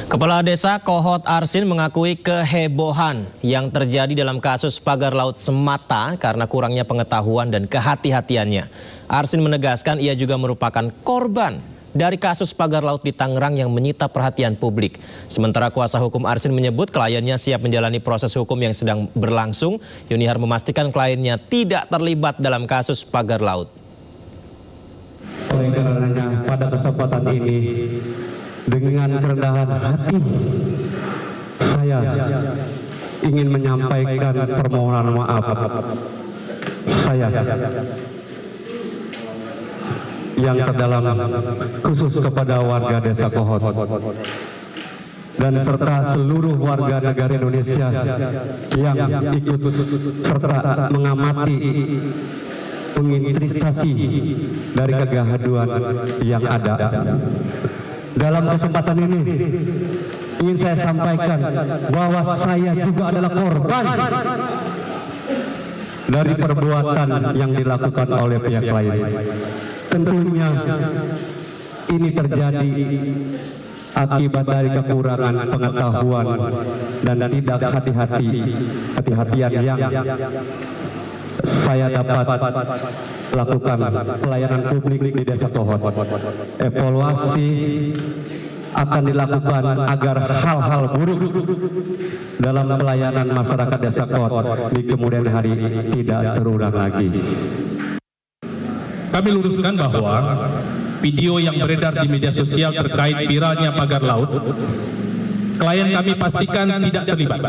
Kepala Desa Kohot Arsin mengakui kehebohan yang terjadi dalam kasus pagar laut semata karena kurangnya pengetahuan dan kehati-hatiannya. Arsin menegaskan ia juga merupakan korban dari kasus pagar laut di Tangerang yang menyita perhatian publik. Sementara kuasa hukum Arsin menyebut kliennya siap menjalani proses hukum yang sedang berlangsung. Yunihar memastikan kliennya tidak terlibat dalam kasus pagar laut. Oleh karenanya pada kesempatan ini dengan kerendahan hati saya ingin menyampaikan permohonan maaf saya yang terdalam khusus kepada warga Desa Kohot dan serta seluruh warga negara Indonesia yang ikut serta mengamati menginvestigasi dari kegaduhan yang ada. Dalam kesempatan ini ingin saya sampaikan bahwa saya juga adalah korban dari perbuatan yang dilakukan oleh pihak lain. Tentunya ini terjadi akibat dari kekurangan pengetahuan dan tidak hati-hatian yang saya dapat lakukan pelayanan publik di Desa Kohot. Evaluasi akan dilakukan agar hal-hal buruk dalam pelayanan masyarakat Desa Kohot di kemudian hari tidak terulang lagi. Kami luruskan bahwa video yang beredar di media sosial terkait viralnya pagar laut, klien kami pastikan tidak terlibat.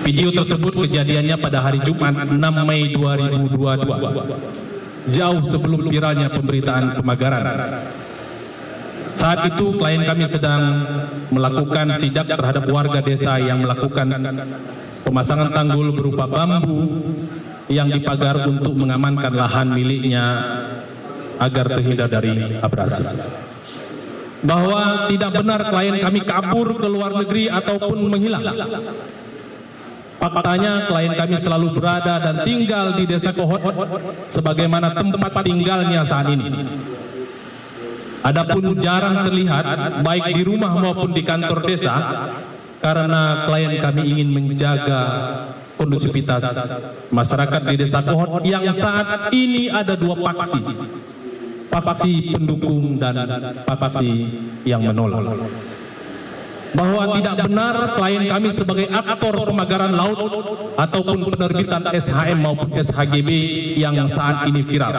Video tersebut kejadiannya pada hari Jumat 6 Mei 2022, jauh sebelum viralnya pemberitaan pemagaran. Saat itu klien kami sedang melakukan sidak terhadap warga desa yang melakukan pemasangan tanggul berupa bambu yang dipagar untuk mengamankan lahan miliknya agar terhindar dari abrasi. Bahwa tidak benar klien kami kabur ke luar negeri ataupun menghilang. Faktanya klien kami selalu berada dan tinggal di Desa Kohot sebagaimana tempat tinggalnya saat ini. Adapun jarang terlihat baik di rumah maupun di kantor desa karena klien kami ingin menjaga kondusivitas masyarakat di Desa Kohot yang saat ini ada dua paksi. Paksi pendukung dan paksi yang menolak. Bahwa tidak benar klien kami sebagai aktor pemagaran laut ataupun penerbitan SHM maupun SHGB yang saat ini viral.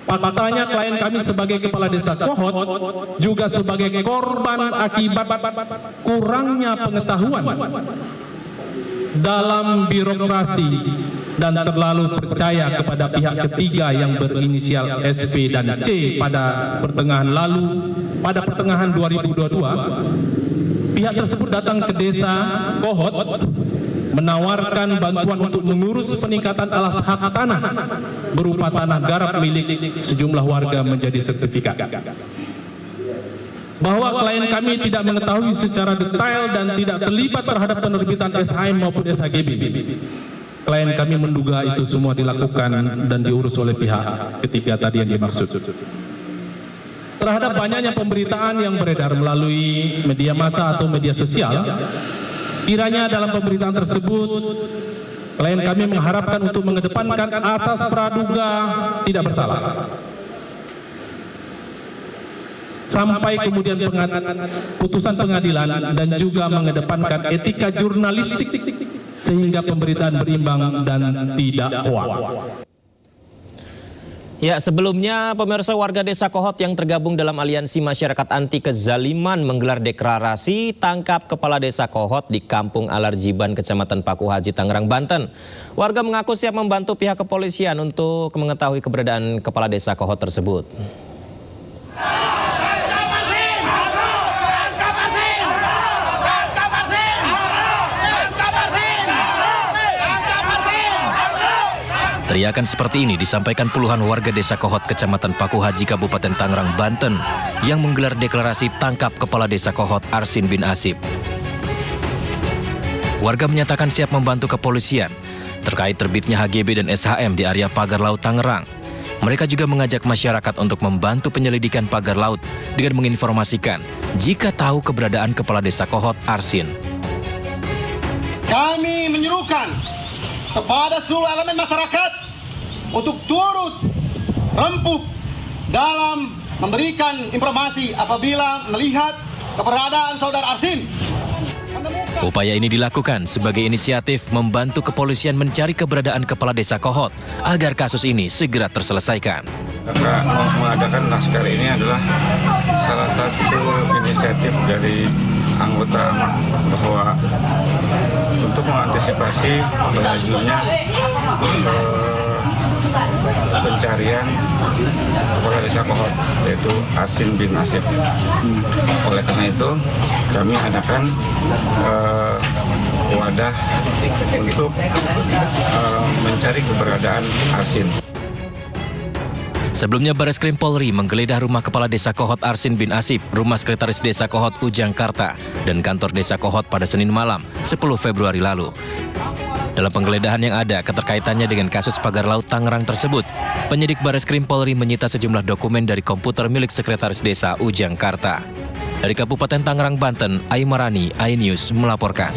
Faktanya klien kami sebagai kepala Desa Kohot juga sebagai korban akibat kurangnya pengetahuan dalam birokrasi dan terlalu percaya kepada pihak ketiga yang berinisial SP dan C pada pertengahan 2022. Pihak tersebut datang ke Desa Kohot menawarkan bantuan untuk mengurus peningkatan alas hak tanah berupa tanah garap milik sejumlah warga menjadi sertifikat. Bahwa klien kami tidak mengetahui secara detail dan tidak terlibat terhadap penerbitan SHM maupun SHGB. Klien kami menduga itu semua dilakukan dan diurus oleh pihak ketiga tadi yang dimaksud. Terhadap banyaknya pemberitaan yang beredar melalui media massa atau media sosial, kiranya dalam pemberitaan tersebut klien kami mengharapkan untuk mengedepankan asas praduga tidak bersalah. Sampai kemudian putusan pengadilan dan juga mengedepankan etika jurnalistik sehingga pemberitaan berimbang dan tidak hoaks. Ya, sebelumnya pemirsa warga Desa Kohot yang tergabung dalam Aliansi Masyarakat Anti Kezaliman menggelar deklarasi tangkap Kepala Desa Kohot di Kampung Alarjiban, Kecamatan Paku Haji, Tangerang, Banten. Warga mengaku siap membantu pihak kepolisian untuk mengetahui keberadaan Kepala Desa Kohot tersebut. Teriakan seperti ini disampaikan puluhan warga Desa Kohot, Kecamatan Paku Haji, Kabupaten Tangerang, Banten, yang menggelar deklarasi tangkap Kepala Desa Kohot Arsin bin Asib. Warga menyatakan siap membantu kepolisian terkait terbitnya HGB dan SHM di area pagar laut Tangerang. Mereka juga mengajak masyarakat untuk membantu penyelidikan pagar laut dengan menginformasikan jika tahu keberadaan Kepala Desa Kohot Arsin. Kami menyerukan kepada seluruh elemen masyarakat untuk turut rempuk dalam memberikan informasi apabila melihat keberadaan saudara Arsin. Upaya ini dilakukan sebagai inisiatif membantu kepolisian mencari keberadaan Kepala Desa Kohot agar kasus ini segera terselesaikan. Karena mengadakan laskar ini adalah salah satu inisiatif dari anggota bahwa untuk mengantisipasi melajunya pencarian Kepala Desa Kohot, yaitu Arsin bin Nasib. Oleh karena itu, kami adakan wadah untuk mencari keberadaan Arsin. Sebelumnya Bareskrim Polri menggeledah rumah Kepala Desa Kohot Arsin bin Asip, rumah Sekretaris Desa Kohot Ujang Karta, dan kantor Desa Kohot pada Senin malam, 10 Februari lalu. Dalam penggeledahan yang ada keterkaitannya dengan kasus pagar laut Tangerang tersebut, penyidik Bareskrim Polri menyita sejumlah dokumen dari komputer milik Sekretaris Desa Ujang Karta. Dari Kabupaten Tangerang, Banten, Aimarani, iNews melaporkan.